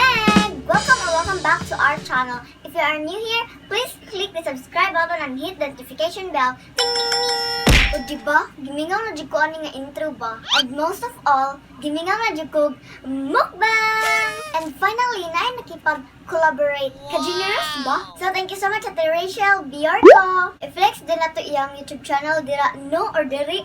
Meg! Welcome or welcome back to our channel. If you are new here, please click the subscribe button and hit the notification bell. Ding, ding, ding! O diba, gimingaw na jud ko ani nga intro ba? And most of all, gimingaw na jud ko mukbang! And finally, na nakipag-collaborate. Ka-generous ba? So thank you so much at Rachel Biorco. I-flex din na to iyang YouTube channel dira no or diri.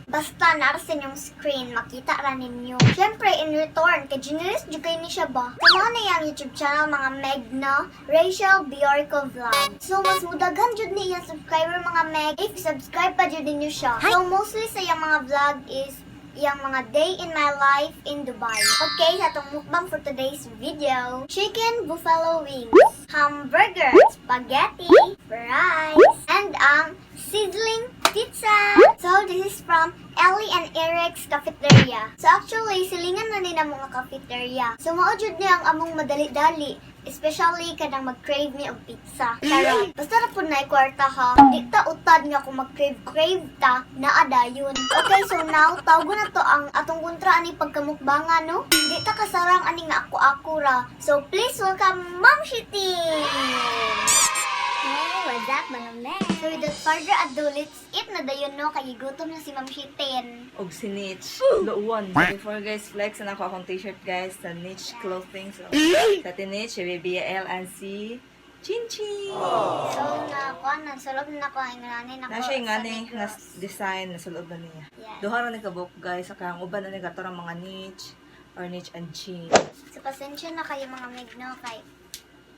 Basta narasin yung screen, makita ra ninyo. Siyempre, in return, ka-generous jud kayo ni siya ba? Kamo na yung YouTube channel mga Meg no? Rachel Biorco Vlog. So mas mudaghan jud ni iyang subscriber mga Meg if subscribe pa jud ninyo siya. So mostly sa iyang mga vlog is yung mga day in my life in Dubai. Okay, sa itong mukbang for today's video, chicken buffalo wings, hamburger, spaghetti, fries, and ang sizzling pizza. So this is from Ellie and Eric's Cafeteria. So actually, silingan na nila mga cafeteria. So maujud niya ang among madali-dali. Especially kanang mag-crave ni og pizza. Charot. Basta na po na kwarta ha. Di ta utad nga kung mag-crave ta, naada yun. Okay, so now, tawag na to ang atong kontra ani pagkamukbanga, no? Di ta kasarang ani nga ako-ako ra. So please welcome Ma'am Shiting! Hey, what's up mga men? So without further ado, let's eat na dayon no, kay gutom na si Ma'am Shitin. Og si Niche. Luwan. Before guys, flex na ako akong t-shirt guys sa Niche clothing. So, sa Niche, si BBL and si Chin Chin. So na kuan na sulod na ko ang ngani na ko. Na siya nga ni na design na sulod na niya. Yes. Duha ra ni kabuk guys sa kang uban na ni katorang mga Niche or Niche and Chin. So pasensya na kayo mga Meg no, kay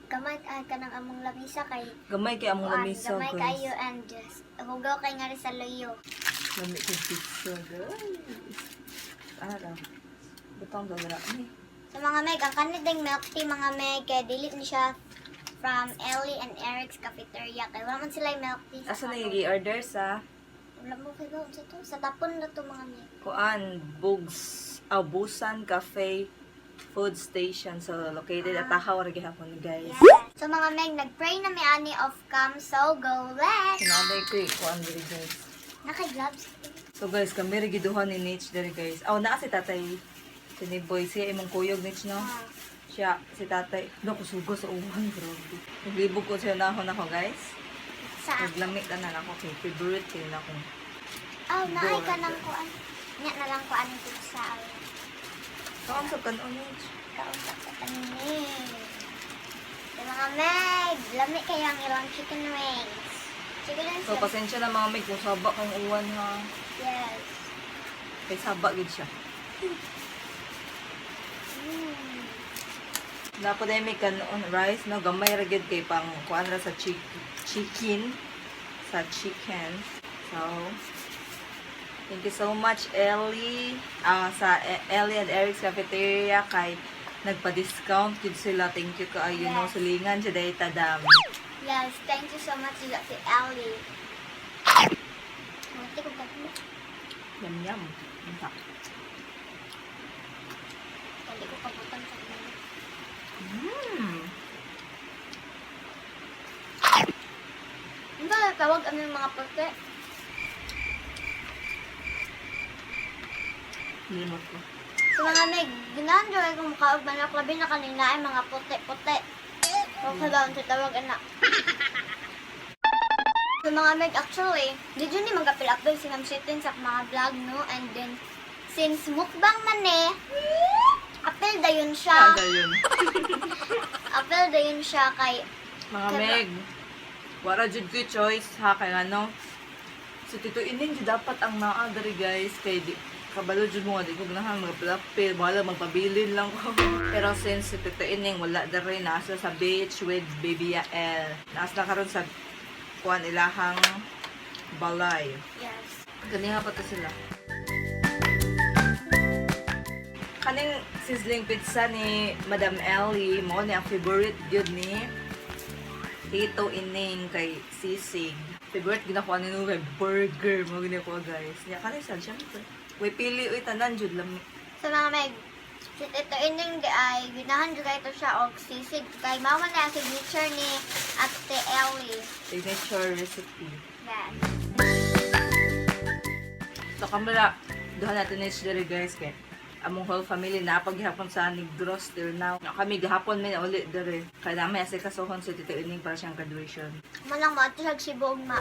gamay ay kanang among lamisa kay Gamay kay among lamisa gamay guys. kayo and just hugaw kay nga rin sa loyo. Lamig kay pizza guys. Ara. Butang dala ni. So mga Meg, ang kanit ding milk tea mga Meg, kay dili ni siya from Ellie and Eric's Cafeteria. Kay wala man sila yung milk tea. Asa na yung order sa Wala mo kay doon sa to. Sa tapon na to mga Meg. Kuan Busan Cafe Food Station. So located at Tahaw ra gihapon guys. Yes. So mga Meg, nagpray na may ani of come, so go let's! Sinaday ko kuan diri guys. Naka-gloves. So guys, kami rin giduhan ni Nitch diri guys. Oh, naa si tatay. Si ni boy siya imong kuyog Nitch no. Siya si tatay. Naku sugo sa uwan grabe. Naglibog ko siya nahon ako guys. Sa Naglamig ka na ako kay favorite kay na ko. oh, naay ka ng kuan. Nya na lang kuan yung pizza. Kaon sa kanon Nitch. Kausap sa kanini. So mga Meg, lami kayo ang ilang chicken wings. Chicken wings. So pasensya na mga mig kung saba kang uwan ha. Yes. Kay saba gid siya. Mm. Dapat ay may kanon rice no gamay ra gid kay pang kuan ra sa chicken. Sa chicken. So thank you so much, Ellie. Sa Ellie and Eric's Cafeteria kay nagpa-discount gid sila. Thank you kaayo no Yes. sulingan sa data dami. Yes, thank you so much to si Ali. Mati ko ba? Yum yum. Intak. Hindi ko pabutan sa kanila. Hindi ba tawag ang mga puti? Limot ko. So mga Meg, ginanjoy kung makaog manok labi na kanina ay mga puti-puti. So kailangan tawag anak. So mga Meg, actually, did yun ni mag-apil-apil si Ma'am Shitin sa mga vlog, no? And then, since mukbang man apil dayon siya. Kada yun. Apil dayon siya kay Mga Meg. Wara jud ko choice ha kay ano. So Tito Ining jud dapat ang naa diri guys kay di kabalo jud mo nga di ko ganahan magpilapil wala magpabilin lang ko. Pero since si Tito Ining wala diri nasa sa beach with Baby Yael. Nasa karon sa kuan ilahang balay. yes. Kaniha pa to sila. Kaning sizzling pizza ni Madam Ellie mo ni ang favorite gyud ni Tito Ining kay Sisig. Favorite ginakuha ni kay burger mo ginakuha guys. Nya kanay sad syempre. Way pili uy tanan jud lang. So mga Meg, si Tito Ining di ay ginahan jud ito siya og sisig kay mama na ang signature ni Ate Ellie. Signature recipe. Yes. So kamera duha natin ni diri guys kay among whole family na paghapon sa Negros till now. Na kami gahapon may uli dere. Kaya namin asi kasuhon si Tito Ining para siyang graduation. Manang matusag si Bogma.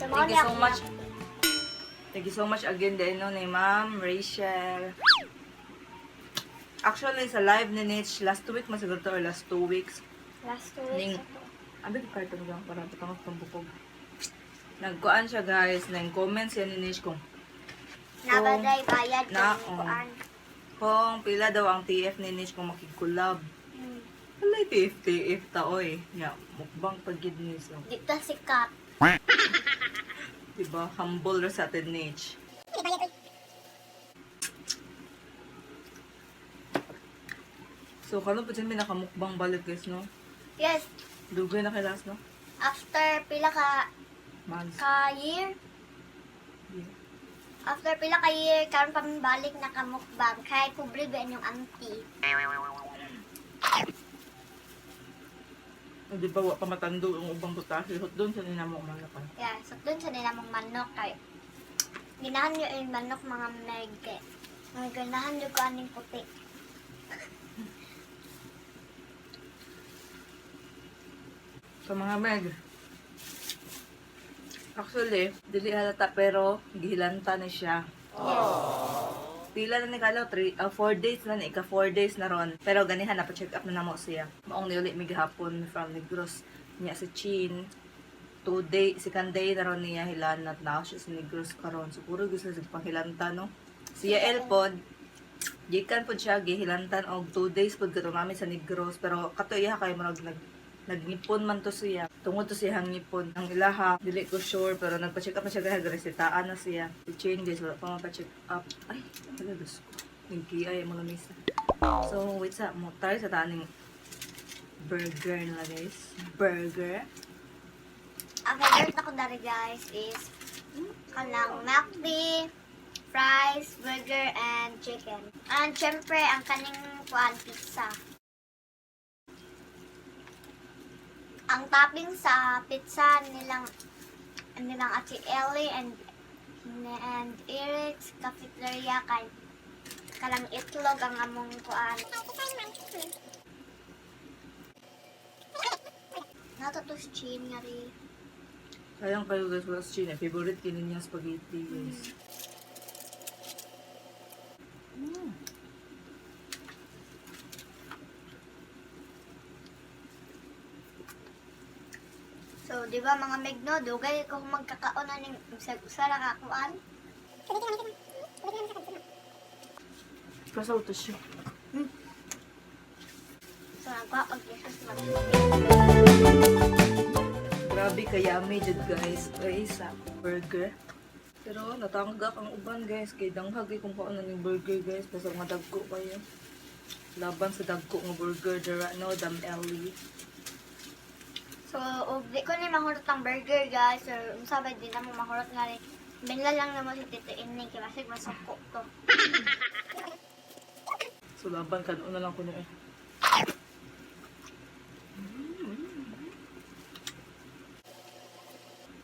Thank you so much. Thank you so much again din no ni Ma'am Rachel. Actually, sa live ni Nitch, last week masiguro to or last 2 weeks. Last 2 weeks. Abi ko karton lang para patangos pang bukog. Nagkuan siya guys, nang-comment siya ni Nitch kung Nabaday bayad na, kung kuan. kung pila daw ang TF ni Nitch kung makig-collab. Walay TF ta oy. Ya, mukbang pagid ni so. Di ta sikat. Diba? Humble ra sa atin Nitch. So, karon pa may nakamukbang balik guys, no? Yes, Dugay na kay last, no? after pila ka Months. year, Yeah. after pila ka year, karon pa mi balik na kamukbang kay kubre ba yung auntie. Di ba, wa pa matando ang ubang butahe. Hot doon sa ninamo malapan. Yeah, so dun sa nila mong manok kay ginahan nyo yung manok mga merge. Mga ganahan nyo ko aning puti. Sa mga meg. Actually, dili halata pero gihilanta na siya. Pila na ni Kalo, 4 days na ni, 4 days na ron. Pero ganihan na, pa-check up na namo siya. Maong niuli mig hapon from Negros niya sa Chin. 2 day, second day na ron niya hilanat na siya sa Negros karon. So, puro gusto sa panghilanta, no? Siya Elpod, gikan po siya, gihilantan og 2 days po kato namin sa Negros. Pero kato iya kay marag nagnipon man to siya. Tungod to siya ang ngipon. Ang ilaha, dili ko sure, pero nagpa-check up na siya kaya resetaaan na siya. I-change guys, wala pa mapa-check up. Ay, talagas ko. Nagkiay mo lang isa. So, wait sa, mo tayo sa taning burger na guys. Burger. Ang favorite na ko dari guys is kanang McD, fries, burger, and chicken. And syempre, ang kaning kuan pizza. Ang topping sa pizza nilang Ate Ellie and Eric's Cafeteria kay kalang itlog ang among kuan. Nato to si Chin nga rin. Sayang kayo guys, wala sa China. Favorite kinin niya spaghetti guys. So, di ba mga megno, dugay ko magkakaon na ning usa ra ka kuan. Kasaw to siya. So, nagkuha pag Jesus Grabe kaya may jud guys. Ay, sa burger. Pero natanggak ang uban guys. Kay danghag kung paano ng burger guys. Basta nga dagko kayo. Laban sa dagko nga burger. Dara no, Dam Ellie. So, di ko ni mahurot ang burger guys. So, sabay din na mo mahurot nga rin. Binla lang naman si Tito Ining. Kaya masig masuko to. So laban ka na lang ko noon.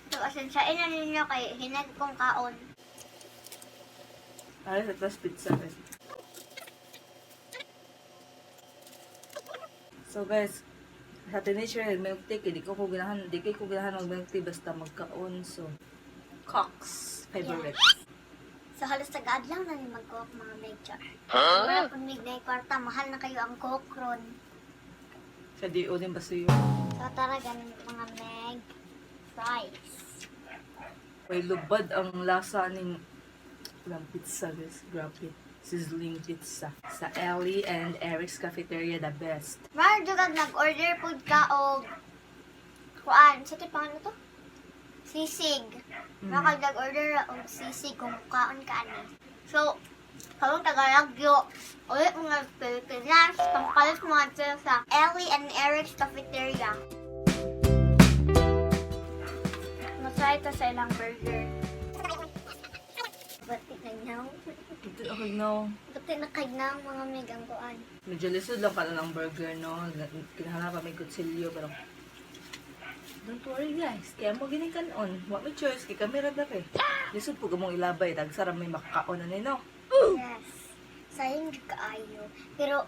So, asensyain na ninyo kay hinag kong kaon. Ay, sa tas pizza guys. So guys, sa teenager milk tea, di ko ganahan mag milk tea basta magkaon. So, Cox favorite. So, halos tagad lang na ni mag-cook mga lecture. Wala kung midnight kwarta, mahal na kayo ang cook ron. Sa di uling basta yun. So, tara ganun mga meg fries. May lubad ang lasa ng pizza guys. Grabe. Sizzling pizza. Sa Ellie and Eric's Cafeteria, the best. Mar, dugag nag-order food ka o kuan, sa tipang ano to? Sisig. Nag-order o sisig kung kaon ka ani. So, kung tagalagyo, ulit mga Pilipinas, pangkalit mga sila sa Ellie and Eric's Cafeteria. Masaya ito sa ilang burger. Batik na nyaw. Ito okay no. Batik na kagnaw mga megang kuan. Medyo lisod lang pala ng burger no. Kinahanap pa may kutsilyo pero don't worry guys. Kaya mo ginikanon. What may choice. Kaya kamera na eh. Lisod po gamong ilabay, dagsara may makakaon na nino. Yes. Sayang jud kaayo. Pero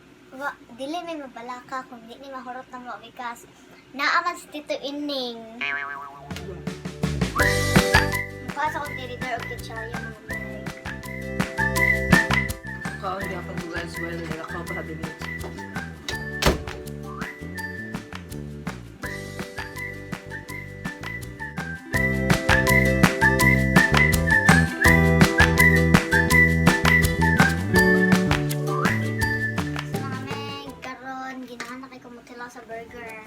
dili may mabalaka kung di ni mahurot na mo because naaman si Tito Ining. Mukha sa kong editor of Kitchaya mga Meg. Kaon di ako ng guys, well, nilakaw pa din ito. So mga Meg, karon ginahan na kay kumutilaw sa burger.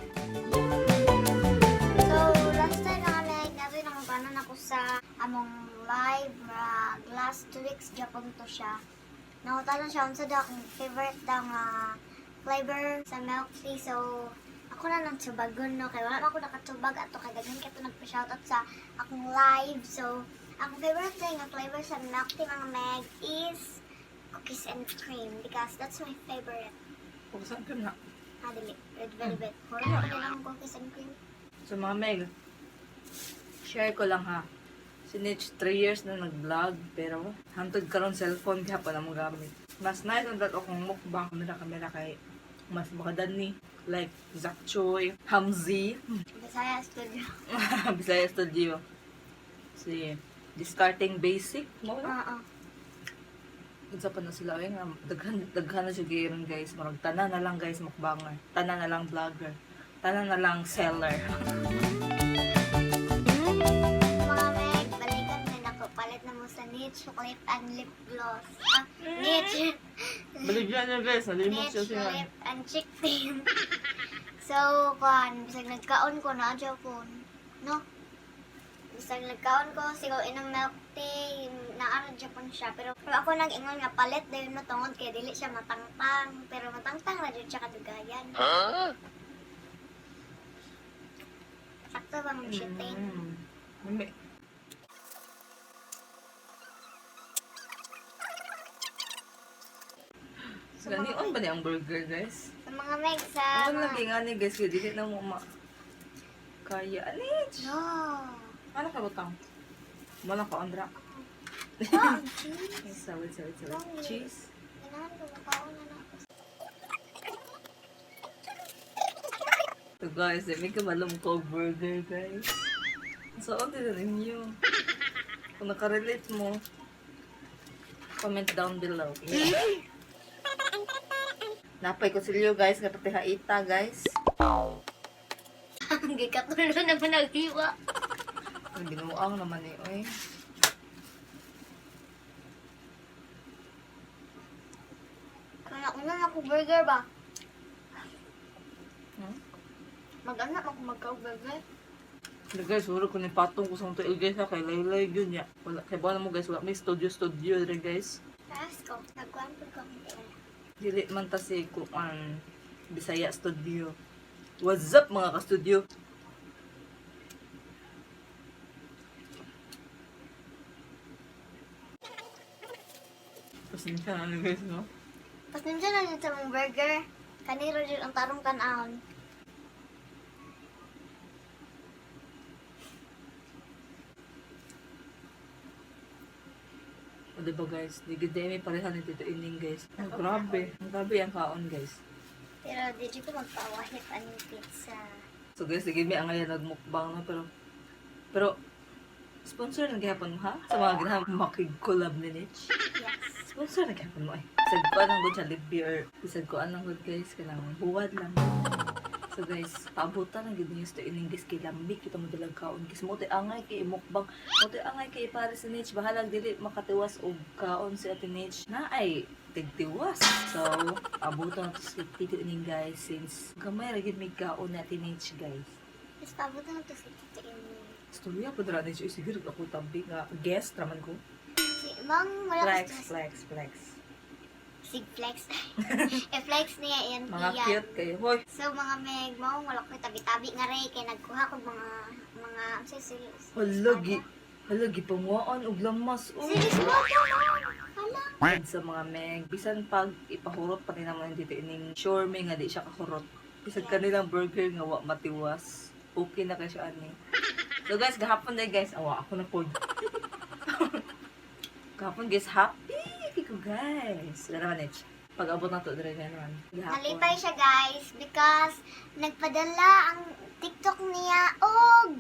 So last time mga Meg, nabi nakabanan ako sa among live last 2 weeks Japon to siya. Nakutalan siya unsa daw akong favorite daw nga flavor sa milk tea. So ako na nang tubagon no kay wala na ako nakatubag ato kay daghan ka to nagpa-shoutout sa akong live. So ang favorite day nga flavor sa milk tea mga Meg is cookies and cream because that's my favorite. Kung saan ka na? Dili. Red velvet. Wala ko lang cookies and cream. So mga Meg, share ko lang ha. Si Nitch 3 years na nag-vlog, pero hantod karon cellphone kaya pa na mo gamit. Mas nice ang dato akong mukbang kamera kay mas makadan ni. Like Zach Choi, Hamzi, Bisaya Studio. Bisaya Studio. Si Discarding Basic, mo na. Oo. Unsa pa na sila ay nga daghan na siya giron guys. Marag tanan na lang guys mukbanger. Tanan na lang vlogger. Tanan na lang seller. Mga Meg, balikan din ako. Palit na mo sa Nitch Chocolate and Lip Gloss. Nitch. Baligyan niya guys, nalimot Nitch siya siya. Lip and Chick Team. So, bisag nagkaon ko na adyo ko. No? Bisag nagkaon ko, sigaw inang milk tea, naano Japon siya. Pero ako nag-ingon nga palit dahil no tungod kaya dili siya matangtang. Pero matangtang na dyan siya kadugayan. Sakto ba mong shooting? Mami. Gani on ba ni ang burger guys? Sa mga Meg, sa Ano lagi nga ni guys, kaya dili na mo kaya. Anich! No! Ano ka butang? Wala ka andra. Oh, cheese! Sawit. Cheese. Ganahan ko, makaon na ako. So guys, may kamalong ko burger guys. So, on din rin ninyo. Kung nakarelate mo, comment down below. Okay? Napay ko silyo guys, nga pati haita guys. Ang gikatulo naman naghiwa. Ang binuang naman eh, oy. Kaya una na ako burger ba? Hmm? Mag-anak ako magka-burger. So guys, wala ko ni patong ko sa mga tail guys ha, kay laylay yun ya. Wala, kaya ba na mo guys, wala may studio rin guys. Ask ko, nagkuhan po ko ang tira. Dili man ta si Kuan Bisaya Studio. What's up mga ka-studio? Pasensya na guys, no? Tapos nandiyan na dito sa mong burger. Kaniro dito ang tarong kanahon. O diba guys, di gede may pareha ni Tito Ining guys. Oh, grabe. Ang grabe ang kaon guys. Pero di dito magpawahit ang pizza. So guys, sige may ang ngayon nagmukbang na pero sponsor na gihapon mo ha? Sa mga ginahan makig-collab ni Nitch. Yes. Sponsor na gihapon mo eh. Bisag ko anong good sa libi or bisag ko anong good guys. Kailangan buwad lang. So guys, paabutan ang good news to ining guys kay lambi kita mo dalag kaon. Kasi mo angay kay mukbang. Mo angay kay para si Nitch. Bahalag dili makatiwas og kaon si Ate Nitch. Na ay tigtiwas. So, abutan nato si Tito Ining guys since gamay ra gid may kaon na Ate Nitch guys. Tapos pabutan na to si Tito Amy. Storya po dara Nitch. Sige ako tabi nga guest raman ko. Si Mang, wala ka Flex. Sig flex. I-flex niya yan. Mga iyan. cute kayo. Hoy, So mga Meg, mo wala ko tabi-tabi nga ray kay nagkuha ko mga accessories. halagi panguaan og lamas. Serious mo to, Hala. Sa mga meg, bisan pag ipahurot pa rin naman dito ining sure me nga di siya kahurot. Bisan kanilang burger nga wa matiwas. Okay na kay siya ani. So guys, gahapon day guys, awa ako na pod. Kapon guys, happy ko guys. Dara man pag abot na to dire naman. Nalipay siya guys because nagpadala ang TikTok niya og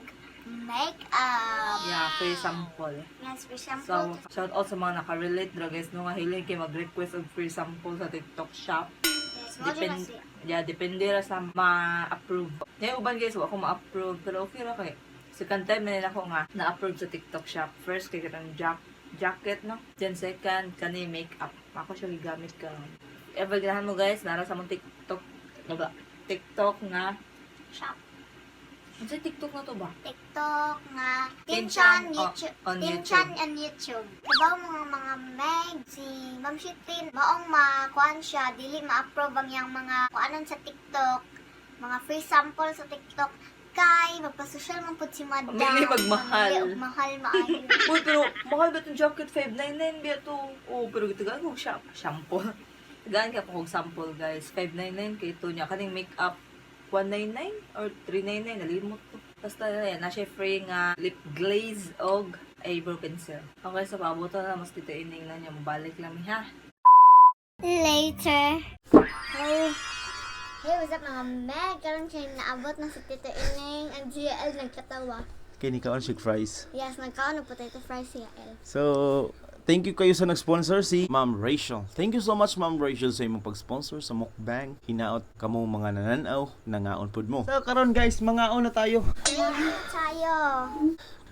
makeup. Yeah, free sample. Yes, for So, example. shout out sa mga naka-relate dra guys no nga hiling kay mag-request og free sample sa TikTok shop. Yes, mo dyan na siya. Depende ra sa ma-approve. Yung uban guys, wa ko ma-approve pero okay ra kay. Second time na ako nga na-approve sa TikTok shop. First kay kanang jacket no. Then second kani makeup. Ako siya gigamit karon. Ever ganahan mo guys, nara sa mong TikTok nga Shop. ano sa TikTok na to ba? TikTok nga. Tinchan, Tinchan, YouTube. on Tinchan YouTube. and YouTube. Diba mga meg, si Ma'am Shitin, baong makuan siya, dili ma-approve ang yung mga kuanan sa TikTok, mga free sample sa TikTok, kay magpa-social man pud si Madam. Mamili magmahal. Mamili og mahal maayo. Uy, pero mahal ba itong jacket? 599 ba ito? Oh, pero ito gano'n kong shampoo. Gaan ka po kong sample, guys. 599 kay ito niya. Kaning makeup, 199 or 399. Nalimot to. Basta yan, na siya free nga lip glaze og eyebrow pencil. Okay, so paabutan na. Mas dito ining na niya. Mabalik lang ha. Later. Hey, what's up mga meg? Karon siya naabot na si Tito Ining. Ang GL nagkatawa. Kaya ni kaon siya fries. Yes, nagkaon ng potato fries si GL. So, thank you kayo sa nag-sponsor si Ma'am Rachel. Thank you so much Ma'am Rachel sa imong pag-sponsor sa mukbang. Hinaot kamo mga nananaw, nangaon pud mo. So karon guys, mangaon na tayo. Tayo.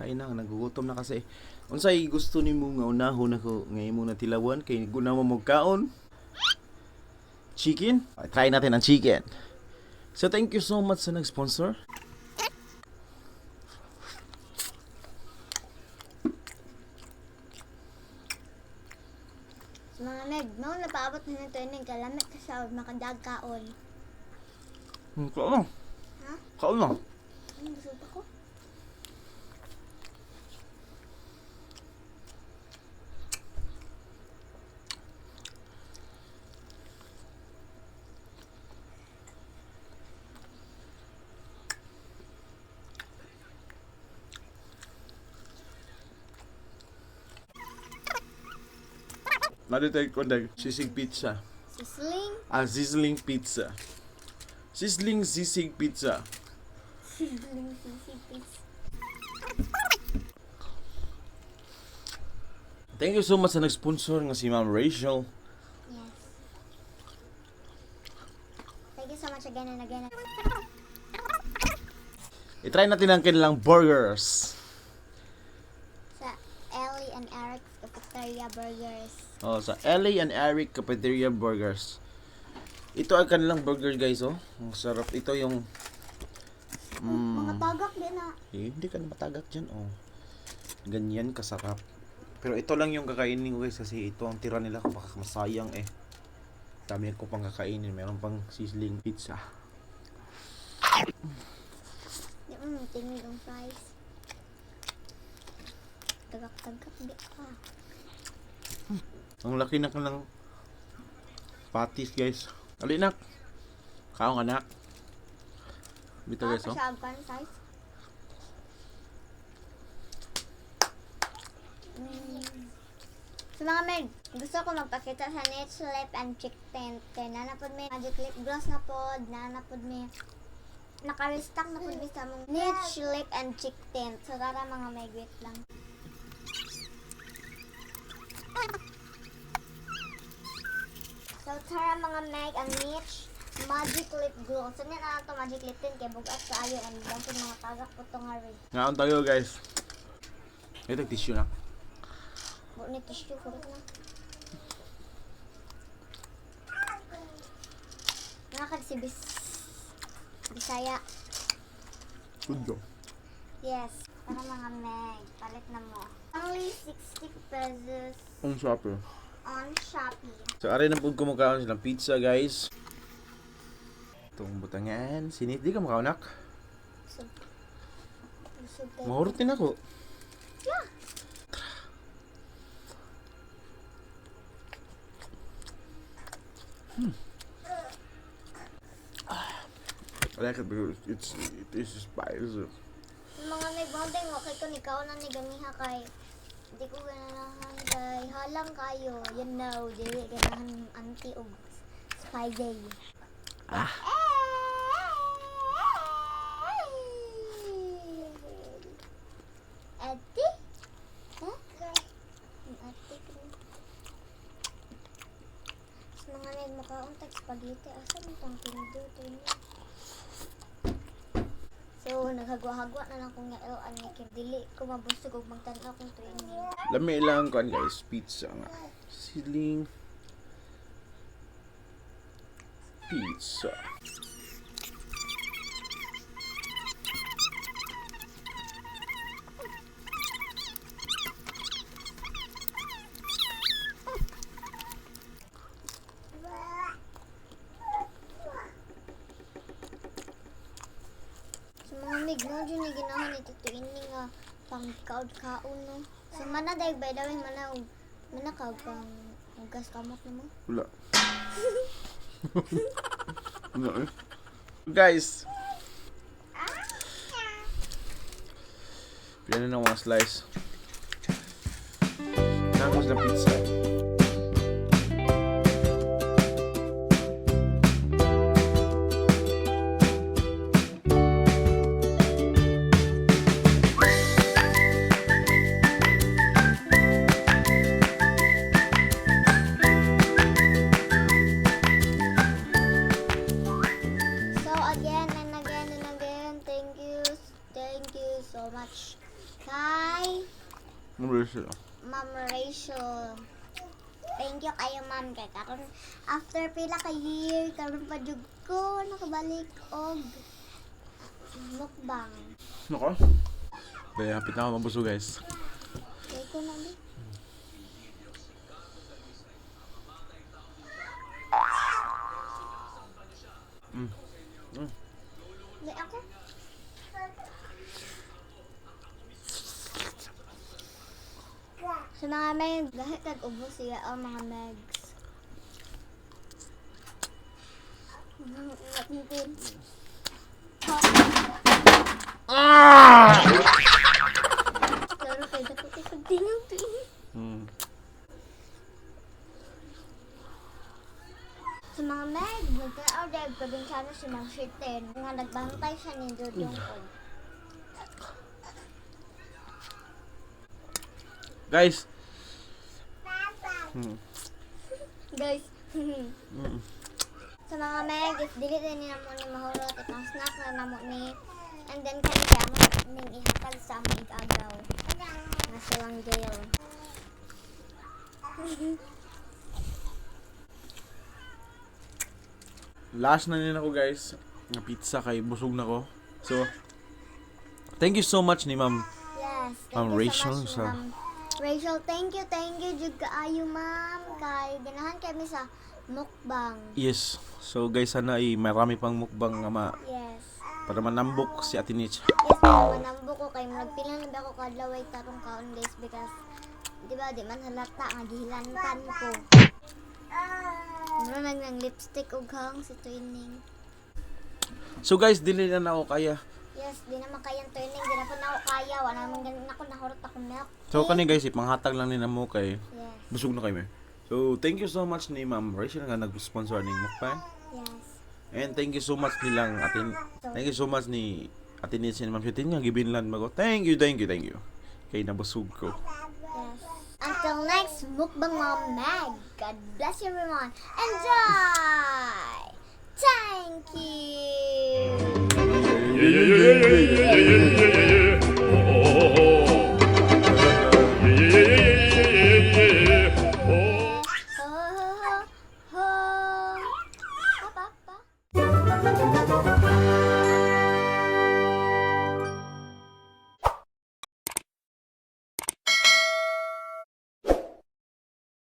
Kain na, nagugutom na kasi. Unsay gusto nimo nga unahon ako ngay mo na tilawan kay guna mo magkaon? Chicken? Try natin ang chicken. So thank you so much sa nag-sponsor. Mga meg, no, napaabot na nito Ining. Kalamit ka siya, makadagkaon. Kaon na. Ha? Kaon na. Ano, gusto pa ko? Naditay ko dag sisig pizza. Sisling. Sizzling pizza. Sizzling sisig pizza. Sisling sisig. Thank you so much sa nag-sponsor nga si Ma'am Rachel. Yes. Thank you so much again and again. I-try natin ang kanilang burgers. Sa Ellie and Eric's Cafeteria Burgers. Oh, sa Ellie and Eric Cafeteria Burgers. Ito ang kanilang burger guys, oh. Ang sarap. Ito yung Mga tagak din na. hindi ka na matagak dyan, oh. Ganyan kasarap. Pero ito lang yung kakainin ko guys kasi ito ang tira nila kapag masayang eh. Dami ko pang kakainin. Meron pang sizzling pizza. Di mo tingin ang fries. Tagak-tagak di ka. Ang laki na ng patties guys. Alinak. Kaong anak. Bito guys, oh. Siya ang size. So mga meg, gusto ko magpakita sa Niche Lip and Cheek Tint. Kaya nanapod may magic lip gloss na pod, nanapod may naka-restock na pod sa mong Niche Lip and Cheek Tint. So tara mga meg, wait lang. So tara mga meg, ang Niche Magic Lip Gloss. So yan na ito Magic Lip Tint kaya bugat sa ayo and lang po mga tagak po ito nga rin. Ngaon tayo guys. Ito tissue na. Buat ni tissue ko rin na. Nakakagsibis. Bisaya. Good go. Yes. Para mga meg. Palit na mo. Only 60 pesos Ang sarap eh. on Shopee. So, aray na po kumakaon silang pizza, guys. Itong butangan. Sinit, di ka makaunak. Busog. Busog kayo. Mahurot din ako. Yeah. I like it because it is spicy. Mga meg bonding, okay ko ni kao na ni gamiha kay Di ko ganahan kay halang kayo. You know, dili ganahan auntie og Spidey. Ate? Huh? Ate ko. Sa mga nag makauntag spaghetti, asa mo itong tinudo ito niya? So, naghagwa-hagwa na lang kung ngailoan ni Kim. Dili ko mabusog og magtanaw kung training. Lami lang kan guys, pizza nga. Siling pizza. Sa mga mig, no, dyan yung ginahan ito ini nga pang kaod-kaon, no. So, mana dahil by the way, mana ka pang hugas kamot na mo? Wala. Wala eh. Guys. Pila na ng mga slice. Nangos na pizza. So, again and again and again, thank you so much kay Ano sila? Ma'am Rachel. Thank you kayo, ma'am. Kay karon after pila ka year, karon pa jud ko nakabalik og mukbang. Nako. Kaya hapit na ako mabusog guys. Kay ko na di. Di ako. Sa mga meg, dahil kag-ubos siya ang mga megs. Pero pwede ko ipagtingin to. Sa mga meg, nagka-order, probinsyano si Mang Shirten, nga nagbantay siya ni Dodong Pod. Guys. Guys, sa mga meg, if dili din niya mo ni mahurot, ipang snack na namo ni, and then kami siya mo ning ihatag sa aming igagaw. Nga silang jail. Last na din ako guys. Nga pizza kay busog na ko. So, thank you so much ni Ma'am. Yes, Ma'am thank you Rachel, so much, sa- Ma'am Rachel. Thank you, jud kaayo, ma'am. Kay ganahan kami sa mukbang. Yes. So guys, sana ay marami pang mukbang nga Yes. para manambok si Ate Nitch. Yes, manambo ko kay magpila na ba ako kadlaway tarong kaon guys because di ba di man halata nga gihilantan ko. Mura nang lipstick og hang si Twining. So guys, dili na ako kaya. Yes, di naman kayang Twining, di na po na ako kaya, wala naman ganun ako nahurot ako milk. So kani guys, ipanghatag lang ni namo kay Yes. busog na kami. So thank you so much ni Ma'am Rachel nga nag-sponsor ning mukbang. Yes. And thank you so much nilang atin. Thank you so much ni Ate Nitch and Ma'am Shutin nga gibinlan mago. Thank you. Kay nabusog ko. Yes. Until next mukbang Mom Mag. God bless you everyone. Enjoy! Thank you! Ho, ho, ho, ho. Pa, pa, pa.